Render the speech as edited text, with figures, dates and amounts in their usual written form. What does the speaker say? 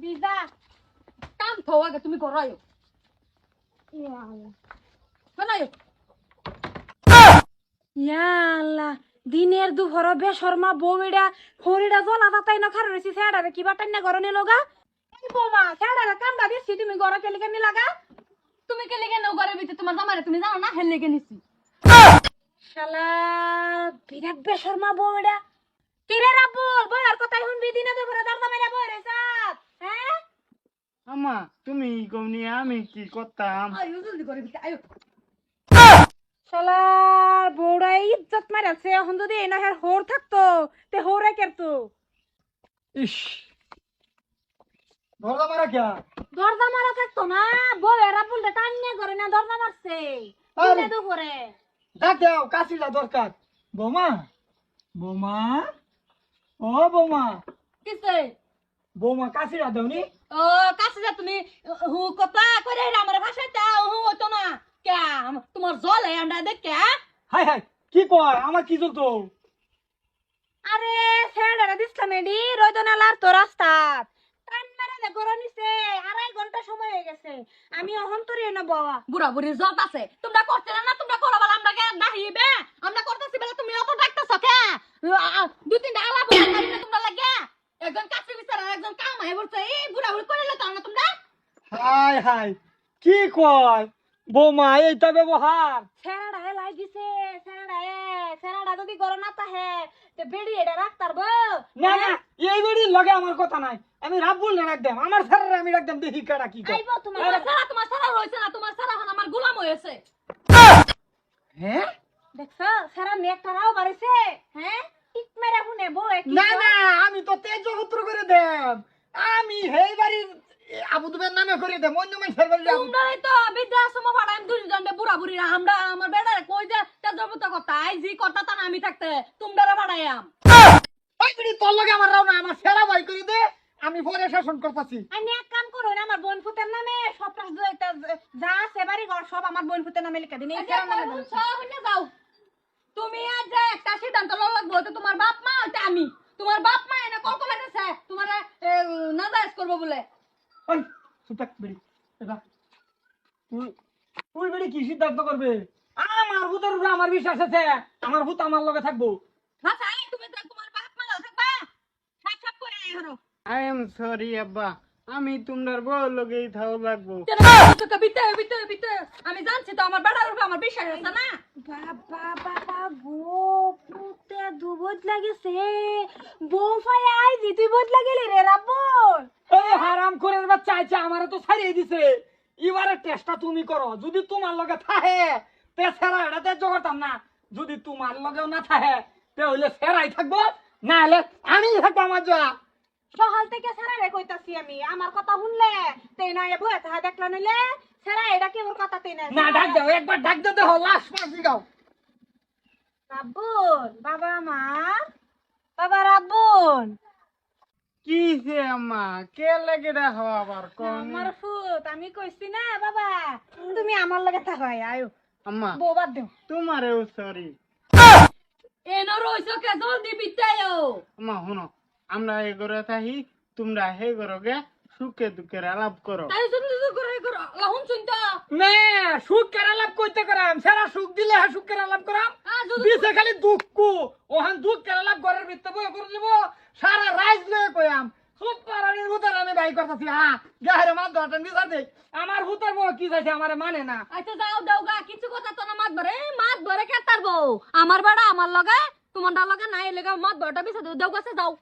বিজা কাম থো আগে তুমি করায়ো বানায়ো ইয়াল্লা দিনের দুপুর বেশর্মা বউইডা ফরিডা জলা তাই না খার রইছি সেডারে কি বাটাই না গরনে লগা এই বোমা সেডারে কামড়া দিছি তুমি গরা কেলি কেনি লাগা তুমি কে লেগে নও ঘরের ভিতরে তোমার জামাইরে তুমি জানো না হেল লেগে নিছি শালা বিরাট বেশর্মা বউইডা কিরে রাবুল বইয়ার কথাই শুনবি দিনে দুপুরে দরজা মেরা বই রেছাত হ্যাঁ আম্মা তুমি কমনি আমি কি করতাম? আয়ো জলদি ঘরের ভিতরে আয়ো শালার বউরা ইজ্জত মারাছে এখন যদি এই না হোর থাকতো তে হোরে কেরতো ইস দরজা মারা কে? দরজা মারা থাকতো না বউয়ের রাবুলটা টান্নে করে না দরজা মারছে দিনে দুপুরে ডাক দাও, কাশিলা দরকার। বৌমা বৌমা ও বৌমা কিসে বৌমা কাশিলা দাওনি? ও কাছে যা তুমি হু কথা কইরে আমার ভাষাটা হু হতো না কে তোমার জলে আন্ডা দেখ কে হাই হাই কি কয় আমার কি চলতো? আরে ছেড়ে দিছলাম এডি রয়দনালার তো রাস্তা টান মেরে দে গরম নিছে 2.5 ঘন্টা সময় হয়ে গেছে আমি অহন তোরে না বাবা বুড়া বুড়ি জট আছে তোমরা করতে না তোমরা করো বলে আমরা কে দাহিবে আমরা করতেছি বলে তুমি অত ডাকতেছ কে দুই তিনটা আলাপ করি না তোমরা লাগে একজন কাছে বিচার আর একজন কাম আই বলছে এই বুড়া বুড়ি করে লতা না তোমরা হাই হাই কি কয় বৌমা এইটা ব্যবহার? ছেড়া লাই দিছে ছেড়া যদি গরম না তাহে তে বেড়ি এটা রাখতার বউ না না এই বেড়ির লগে আমার কথা নাই, আমি রাব্বুল না রাখদাম, আমার স্যারের আমি রাখদাম, দেখি কাটা কি কয়। আইবো তোমার তোমার সারা রইছে না তোমার সারা এখন আমার গোলাম হয়েছে হ্যাঁ দেখছো সারা মেয়েটারাও বাড়িছে হ্যাঁ ঠিক মেরে শুনে বউ না না আমি তো তেজপুত্র করে দেব, আমি হেই বাড়ির আবু দুবের নামে করে দেব, অন্য মানুষের বাড়ি তোমরাই তো বৃদ্ধাশ্রম পাঠাইম দুইজনকে বুড়া বুড়িরা আমরা আমার বেড়ারে কই যে তেজবত কথা আই জি কথা তা আমি থাকতে তোমরা পাঠাইয়াম ওই বিড়ি তোর লগে আমার রাও না, আমার সেরা ভাই করে দে, আমি পরে শাসন করতেছি। আমি এক কাম করো না আমার বোন ফুতের নামে সব একটা যা আছে বাড়ি ঘর সব আমার বোন ফুতের নামে লিখে দিন এই আচ্ছা, সেরা নামে দাও। যাও তুমি আজ যে একটা সিদ্ধান্ত লাগবো তো তোমার বাপ মা ওটা আমি তোমার বাপ মা এনে কল কলাইতেছে তোমার নাজায়েজ করবো বলে ওই সুতাক বিড়ি এটা তুই তুই বিড়ি কি সিদ্ধান্ত করবে? আমার ভূতের উপরে আমার বিশ্বাস আছে, আমার ভূত আমার লগে থাকবো। আচ্ছা এই তুমি তো তোমার বাপ মা থাকবা সাপ সাপ করে এই হরো আই এম সরি আব্বা, আমি তোমার বউ লগেই থাও লাগবো। আমি জানছি তো আমার বেড়ার উপরে আমার বিশ্বাস আছে না বাবা বাবা গো পুতে দুবত লাগেছে বউ ফাই আই জি তুই বদলা গেলি রে রাব্বুল এই হারাম করে বাচ্চা আইছে আমারে তো ছাড়িয়ে দিছে, এবারে টেস্টটা তুমি করো, যদি তোমার লগে থাহে তে সেরা এটাতে জগতাম না, যদি তোমার লগেও না থাহে তে হইলে সেরাই থাকবো, না হলে আমি থাকবো আমার জয়া। সকাল থেকে সারা রে কইতাছি আমি আমার কথা শুনলে তেই না এ বয়ে তাহা দেখলা নইলে সারা এটা কি ওর কথা তেই না না ডাক দাও, একবার ডাক দাও, দেখো লাশ মাসি গাও। রাব্বুল বাবা আমার বাবা রাব্বুল কি হে আম্মা কে লাগে দেখো আবার কোন? আমার ফুত আমি কইছি না বাবা তুমি আমার লগে থাকো আয়ো আম্মা বউ বাদ দেও তোমারেও সরি। এনো রইছো কে জলদি বিটায়ো আম্মা শুনো, আমরা এই ঘরে থাকি, তোমরা হে ঘরে গে সুখে দুঃখের আলাপ করো। তাই জলদি করে লাহুন শুনতো না সুখের আলাপ কইতে করাম, সারা সুখ দিলে হ্যাঁ সুখের আলাপ করাম, দিছে খালি দুঃখ, ওহান দুঃখের আলাপ ঘরের ভিতরে বই করে দিব, সারা রাইজ লয়ে কইয়াম সুখ পারানির ভূতের আমি ভাই করতেছি। হ্যাঁ গাহের মাত ধরতেন বিচার দেই, আমার ভূতের বউ কি চাইছে আমারে মানে না। আচ্ছা যাও দাও গা কিছু কথা তো না মাত ধরে কে তারবো আমার বেড়া আমার লগে তোমার লগে নাই লেগে মাত ধরটা বিছা দাও গাছে যাও